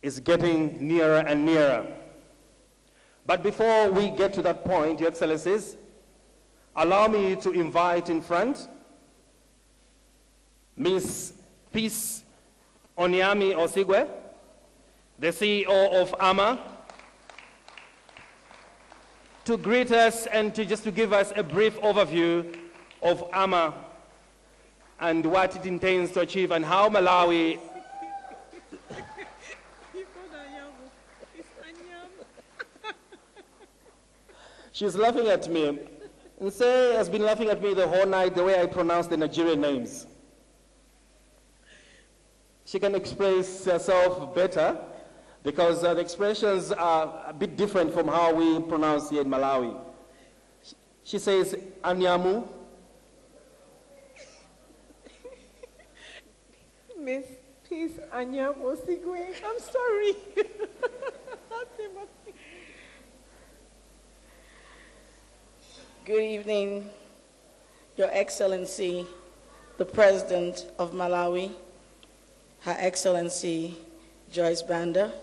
is getting nearer and nearer. But before we get to that point, Your Excellencies, allow me to invite in front Ms. Peace Onyami Osigwe, the CEO of AMA, to greet us and to give us a brief overview of AMA and what it intends to achieve and how Malawi She's laughing at me. Nse has been laughing at me the whole night the way I pronounce the Nigerian names. She can express herself better because the expressions are a bit different from how we pronounce here in Malawi. She says, Anyamu. Miss Peace Anyamu Osigwe, I'm sorry. Good evening, Your Excellency, the President of Malawi, Her Excellency Joyce Banda,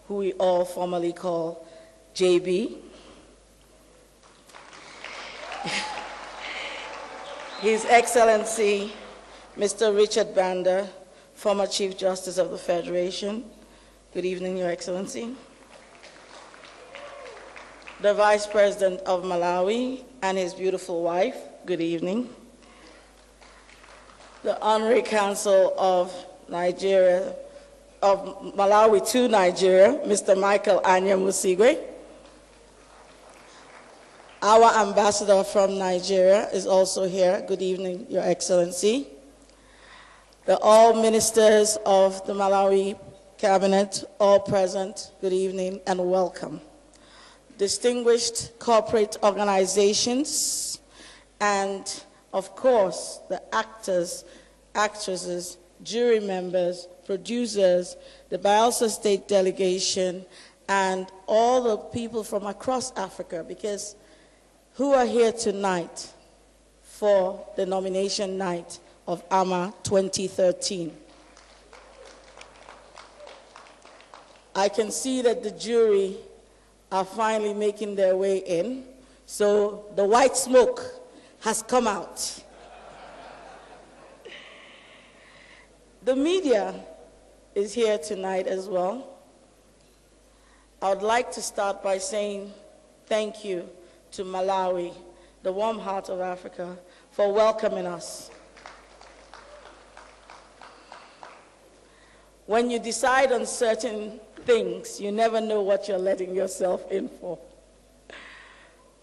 who we all formally call JB. His Excellency, Mr. Richard Banda, former Chief Justice of the Federation. Good evening, Your Excellency. The Vice President of Malawi and his beautiful wife, good evening. The Honorary Consul of Nigeria, of Malawi to Nigeria, Mr. Michael Anyamu Osigwe. Our ambassador from Nigeria is also here. Good evening, Your Excellency. All ministers of the Malawi Cabinet, all present, good evening and welcome. Distinguished corporate organizations, and of course, the actors, actresses, jury members, producers, the Bielsa State Delegation, and all the people from across Africa, because who are here tonight for the nomination night of AMA 2013. I can see that the jury are finally making their way in. So the white smoke has come out. The media is here tonight as well. I would like to start by saying thank you to Malawi, the warm heart of Africa, for welcoming us. When you decide on certain things, you never know what you're letting yourself in for.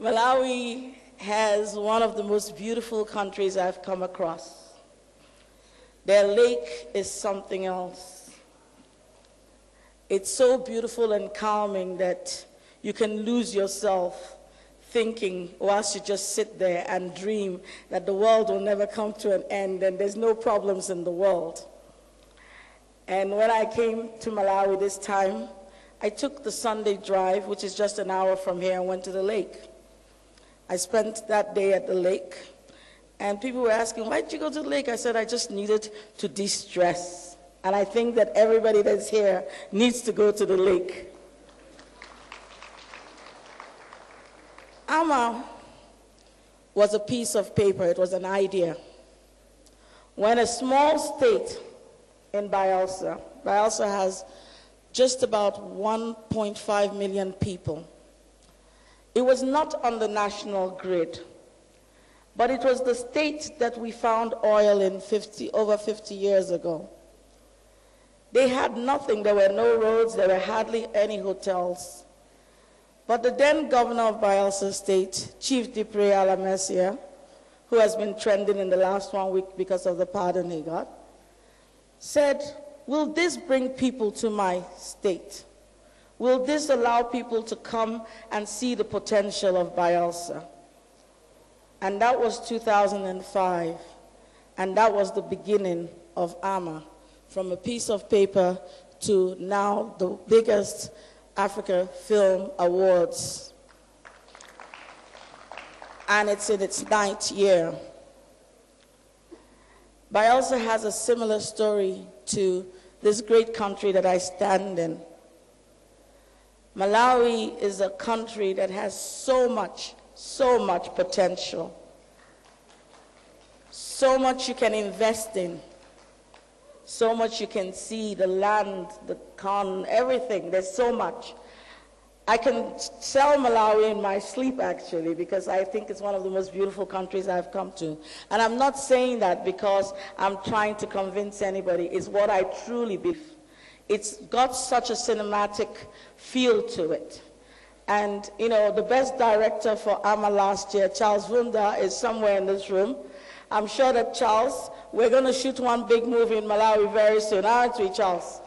Malawi has one of the most beautiful countries I've come across. Their lake is something else. It's so beautiful and calming that you can lose yourself thinking whilst you just sit there and dream that the world will never come to an end and there's no problems in the world. And when I came to Malawi this time, I took the Sunday drive, which is just an hour from here, and went to the lake. I spent that day at the lake, and people were asking, why did you go to the lake? I said, I just needed to de-stress. And I think that everybody that's here needs to go to the lake. AMA was a piece of paper. It was an idea. When a small state in Bielsa has just about 1.5 million people. It was not on the national grid, but it was the state that we found oil in over 50 years ago. They had nothing. There were no roads. There were hardly any hotels. But the then governor of Bielsa State, Chief Dipre Alamesia, who has been trending in the last 1 week because of the pardon he got, said, will this bring people to my state? Will this allow people to come and see the potential of Bielsa? And that was 2005. And that was the beginning of AMA, from a piece of paper to now the biggest Africa Film Awards. And it's in its 9th year. Bielsa has a similar story to this great country that I stand in, Malawi is a country that has so much potential. So much you can invest in. So much you can see, the land, the con, everything. There's so much. I can sell Malawi in my sleep, actually, because I think it's one of the most beautiful countries I've come to. And I'm not saying that because I'm trying to convince anybody. It's what I truly believe. It's got such a cinematic feel to it. And, you know, the best director for AMA last year, Charles Vunda, is somewhere in this room. I'm sure that, Charles, we're going to shoot one big movie in Malawi very soon, aren't we, Charles?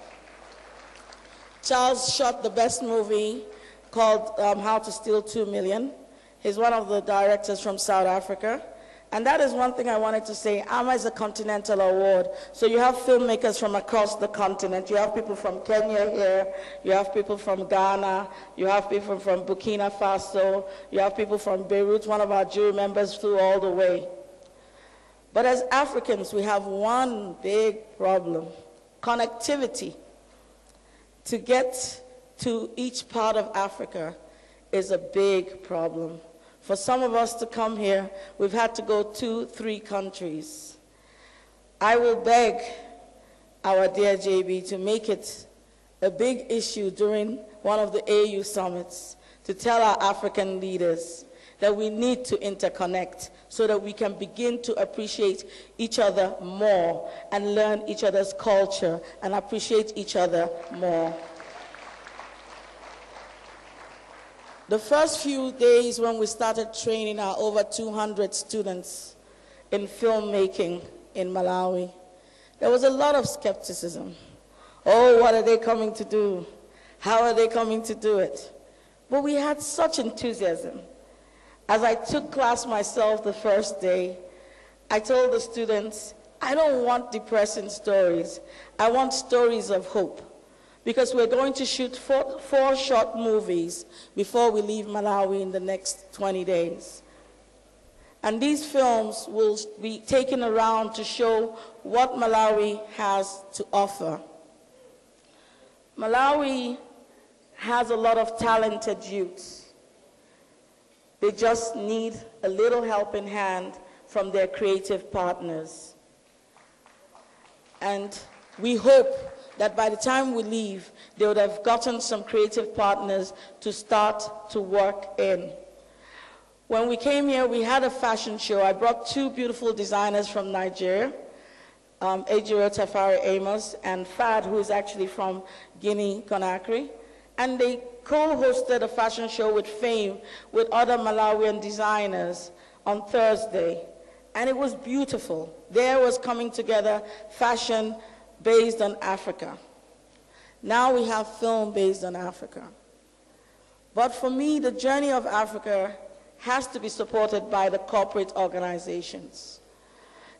Charles shot the best movie called How to Steal 2 Million. He's one of the directors from South Africa. And that is one thing I wanted to say. AMA is a continental award. So you have filmmakers from across the continent. You have people from Kenya here. You have people from Ghana. You have people from Burkina Faso. You have people from Beirut. One of our jury members flew all the way. But as Africans, we have one big problem: connectivity. To get to each part of Africa is a big problem. For some of us to come here, we've had to go 2-3 countries. I will beg our dear JB to make it a big issue during one of the AU summits to tell our African leaders that we need to interconnect so that we can begin to appreciate each other more and learn each other's culture and appreciate each other more. The first few days when we started training our over 200 students in filmmaking in Malawi, there was a lot of skepticism. Oh, what are they coming to do? How are they coming to do it? But we had such enthusiasm. As I took class myself the first day, I told the students, I don't want depressing stories. I want stories of hope. Because we're going to shoot four short movies before we leave Malawi in the next 20 days. And these films will be taken around to show what Malawi has to offer. Malawi has a lot of talented youths. They just need a little helping hand from their creative partners. And we hope that by the time we leave, they would have gotten some creative partners to start to work in. When we came here, we had a fashion show. I brought 2 beautiful designers from Nigeria, Ejiro Tafari Amos and Fad, who is actually from Guinea-Conakry. And they co-hosted a fashion show with Fame with other Malawian designers on Thursday. And it was beautiful. There was coming together fashion based on Africa. Now we have film based on Africa. But for me, the journey of Africa has to be supported by the corporate organizations.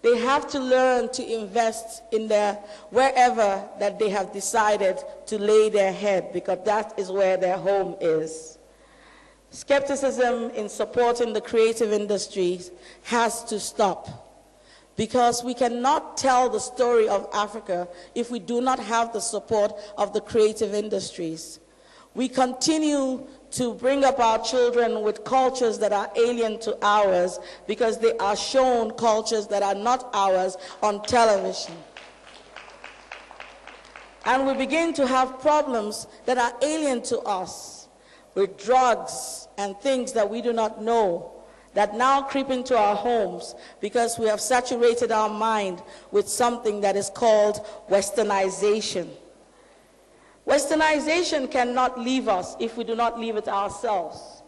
They have to learn to invest in wherever that they have decided to lay their head, because that is where their home is. Skepticism in supporting the creative industries has to stop. Because we cannot tell the story of Africa if we do not have the support of the creative industries. We continue to bring up our children with cultures that are alien to ours because they are shown cultures that are not ours on television. And we begin to have problems that are alien to us with drugs and things that we do not know, that now creep into our homes because we have saturated our mind with something that is called westernization. Westernization cannot leave us if we do not leave it ourselves.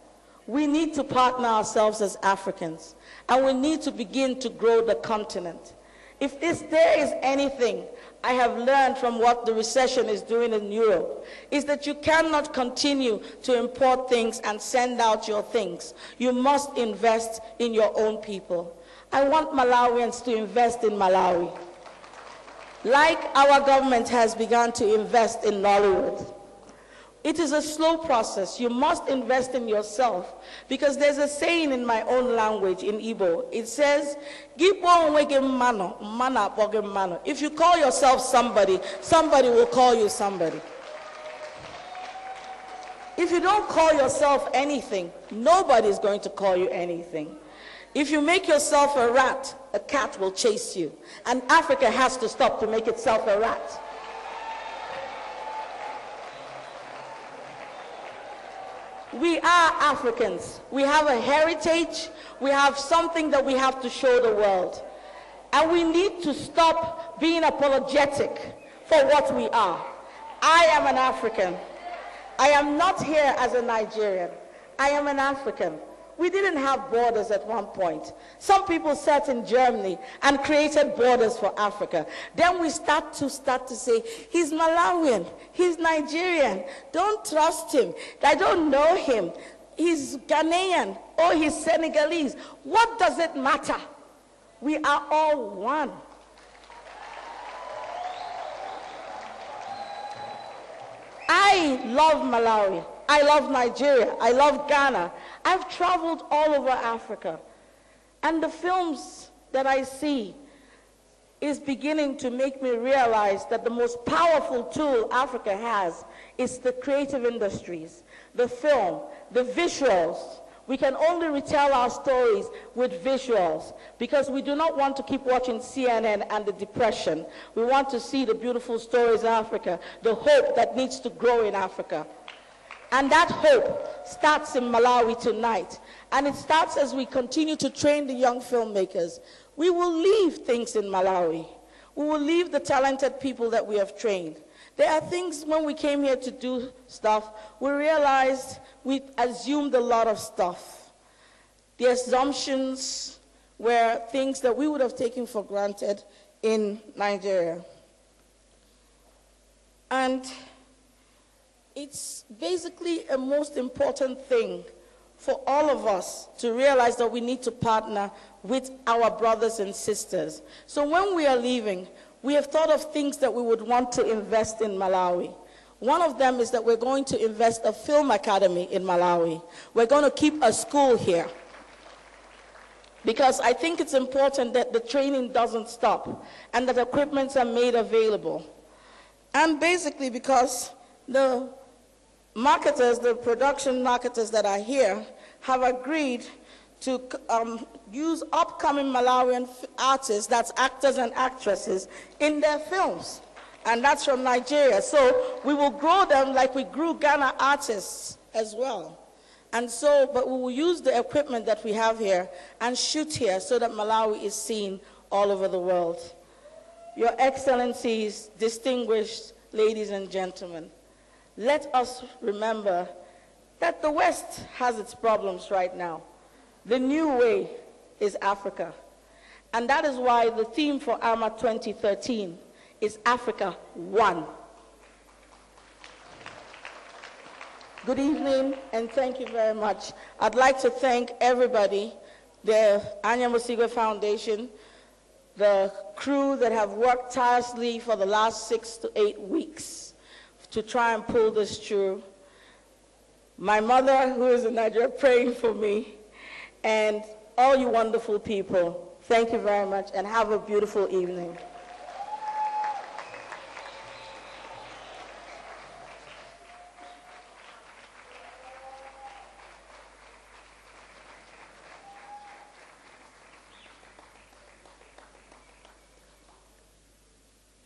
We need to partner ourselves as Africans, and we need to begin to grow the continent. If there is anything I have learned from what the recession is doing in Europe, is that you cannot continue to import things and send out your things. You must invest in your own people. I want Malawians to invest in Malawi. Like our government has begun to invest in Nollywood. It is a slow process. You must invest in yourself, because there's a saying in my own language, in Igbo. It says, if you call yourself somebody, somebody will call you somebody. If you don't call yourself anything, nobody's going to call you anything. If you make yourself a rat, a cat will chase you. And Africa has to stop to make itself a rat. We are Africans. We have a heritage. We have something that we have to show the world. And we need to stop being apologetic for what we are. I am an African. I am not here as a Nigerian. I am an African. We didn't have borders at one point. Some people sat in Germany and created borders for Africa. Then we start to say, he's Malawian, he's Nigerian, don't trust him, I don't know him, he's Ghanaian, or he's Senegalese. What does it matter? We are all one. I love Malawi. I love Nigeria. I love Ghana. I've traveled all over Africa. And the films that I see is beginning to make me realize that the most powerful tool Africa has is the creative industries, the film, the visuals. We can only retell our stories with visuals because we do not want to keep watching CNN and the depression. We want to see the beautiful stories of Africa, the hope that needs to grow in Africa. And that hope starts in Malawi tonight. And it starts as we continue to train the young filmmakers. We will leave things in Malawi. We will leave the talented people that we have trained. There are things when we came here to do stuff, we realized we assumed a lot of stuff. The assumptions were things that we would have taken for granted in Nigeria. And it's basically a most important thing for all of us to realize that we need to partner with our brothers and sisters. So when we are leaving, we have thought of things that we would want to invest in Malawi. One of them is that we're going to invest a film academy in Malawi. We're going to keep a school here. Because I think it's important that the training doesn't stop and that equipments are made available. And basically because the marketers, the production marketers that are here have agreed to use upcoming Malawian artists, that's actors and actresses, in their films. And that's from Nigeria. So we will grow them like we grew Ghana artists as well. And so, but we will use the equipment that we have here and shoot here so that Malawi is seen all over the world. Your Excellencies, distinguished ladies and gentlemen, let us remember that the West has its problems right now. The new way is Africa. And that is why the theme for ARMA 2013 is Africa One. Good evening, and thank you very much. I'd like to thank everybody, the Anya Musigwe Foundation, the crew that have worked tirelessly for the last 6 to 8 weeks to try and pull this through. My mother, who is in Nigeria, praying for me, and all you wonderful people, thank you very much, and have a beautiful evening.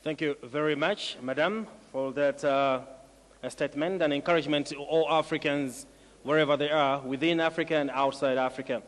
Thank you very much, Madam, for that statement and encouragement to all Africans, wherever they are, within Africa and outside Africa.